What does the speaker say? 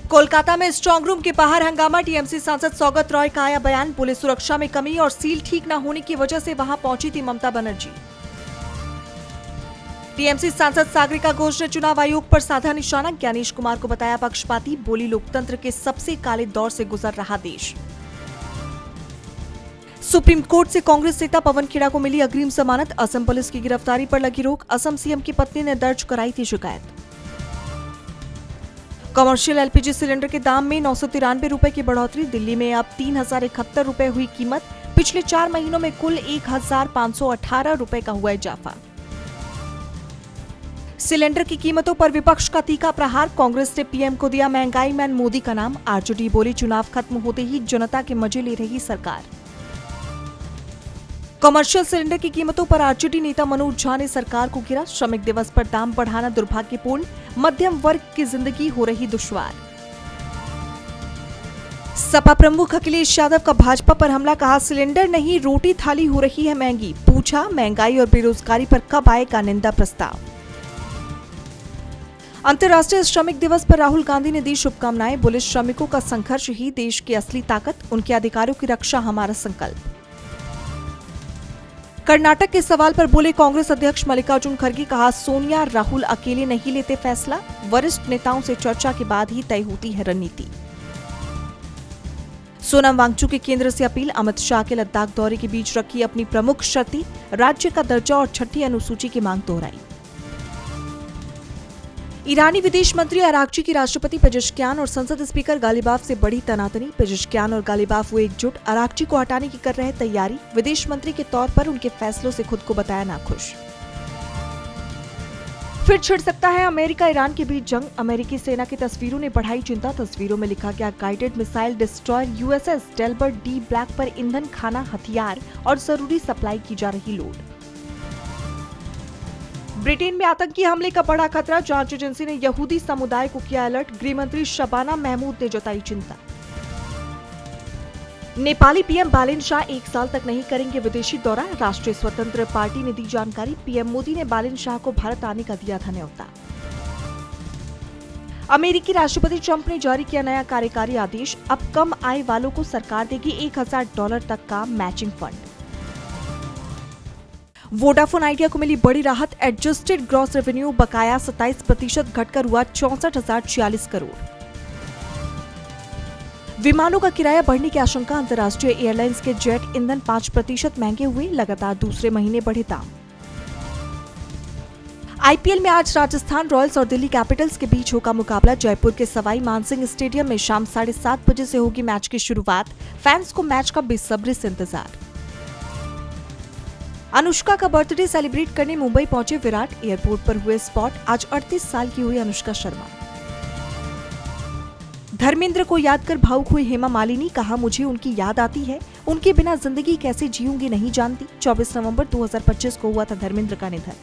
कोलकाता में strong room के बाहर हंगामा। टीएमसी सांसद सौगत रॉय का आया बयान। पुलिस सुरक्षा में कमी और सील ठीक न होने की वजह से वहां पहुंची थी ममता बनर्जी। टीएमसी सांसद सागरिका घोष ने चुनाव आयोग पर साधा निशाना। ज्ञानेश कुमार को बताया पक्षपाती। बोली लोकतंत्र के सबसे काले दौर से गुजर रहा देश। सुप्रीम कोर्ट से कांग्रेस नेता पवन खेड़ा को मिली अग्रिम जमानत। असम पुलिस की गिरफ्तारी पर लगी रोक। असम सीएम की पत्नी ने दर्ज कराई थी शिकायत। कमर्शियल एलपीजी सिलेंडर के दाम में 993 रुपए की बढ़ोतरी। दिल्ली में अब 3071 रुपए हुई कीमत। पिछले 4 महीनों में कुल 1518 रुपए का हुआ इजाफा। सिलेंडर की कीमतों पर विपक्ष का तीखा प्रहार। कांग्रेस ने पीएम को दिया महंगाई मैन मोदी का नाम। आरजेडी बोली चुनाव खत्म होते ही जनता के मजे ले रही सरकार। कमर्शियल सिलेंडर की कीमतों पर आरजेडी नेता मनोज झा ने सरकार को घेरा। श्रमिक दिवस पर दाम बढ़ाना दुर्भाग्यपूर्ण। मध्यम वर्ग की जिंदगी हो रही दुश्वार। सपा प्रमुख अखिलेश यादव का भाजपा पर हमला। कहा सिलेंडर नहीं रोटी थाली हो रही है महंगी। पूछा महंगाई और बेरोजगारी पर कब आएगा निंदा प्रस्ताव। अंतर्राष्ट्रीय श्रमिक दिवस पर राहुल गांधी ने दी शुभकामनाएं। बोले श्रमिकों का संघर्ष ही देश की असली ताकत। उनके अधिकारों की रक्षा हमारा संकल्प। कर्नाटक के सवाल पर बोले कांग्रेस अध्यक्ष मल्लिकार्जुन खड़गे। कहा सोनिया राहुल अकेले नहीं लेते फैसला। वरिष्ठ नेताओं से चर्चा के बाद ही तय होती है रणनीति। सोनम वांगचुक की केंद्र से अपील। अमित शाह के लद्दाख दौरे के बीच रखी अपनी प्रमुख शर्तें। राज्य का दर्जा और 6ठी अनुसूची की मांग दोहराई। ईरानी विदेश मंत्री अरागची की राष्ट्रपति पेजेश्कियान और संसद स्पीकर गालिबाफ से बड़ी तनातनी। पेजेश्कियान और गालिबाफ हुए एकजुट। अरागची को हटाने की कर रहे तैयारी। विदेश मंत्री के तौर पर उनके फैसलों से खुद को बताया नाखुश। फिर छिड़ सकता है अमेरिका ईरान के बीच जंग। अमेरिकी सेना की तस्वीरों ने बढ़ाई चिंता। तस्वीरों में लिखा गया guided missile destroyer USS Delbert D black पर ईंधन, खाना, हथियार और जरूरी सप्लाई की जा रही लोड। ब्रिटेन में आतंकी हमले का बड़ा खतरा। जांच एजेंसी ने यहूदी समुदाय को किया अलर्ट। गृहमंत्री शबाना महमूद ने जताई चिंता। नेपाली पीएम बालेन शाह 1 साल तक नहीं करेंगे विदेशी दौरा। राष्ट्रीय स्वतंत्र पार्टी ने दी जानकारी। पीएम मोदी ने बालेन शाह को भारत आने का दिया था न्योता। अमेरिकी राष्ट्रपति ट्रंप ने जारी किया नया कार्यकारी आदेश। अब कम आय वालों को सरकार देगी $1000 तक का मैचिंग फंड। वोडाफोन आइडिया को मिली बड़ी राहत। एडजस्टेड ग्रॉस रेवेन्यू बकाया 27% घटकर हुआ 64,046 करोड़। विमानों का किराया बढ़ने की आशंका। अंतर्राष्ट्रीय एयरलाइंस के जेट ईंधन 5% महंगे हुए। लगातार दूसरे महीने बढ़े दाम। आईपीएल में आज राजस्थान रॉयल्स और दिल्ली कैपिटल्स के बीच होगा मुकाबला। जयपुर के सवाई मानसिंह स्टेडियम में शाम 7:30 बजे से होगी मैच की शुरुआत। फैंस को मैच का बेसब्री से इंतजार। अनुष्का का बर्थडे सेलिब्रेट करने मुंबई पहुंचे विराट। एयरपोर्ट पर हुए स्पॉट। आज 38 साल की हुई अनुष्का शर्मा। धर्मेंद्र को याद कर भावुक हुई हेमा मालिनी। कहा मुझे उनकी याद आती है। उनके बिना जिंदगी कैसे जीऊंगी नहीं जानती। 24 नवंबर 2025 को हुआ था धर्मेंद्र का निधन।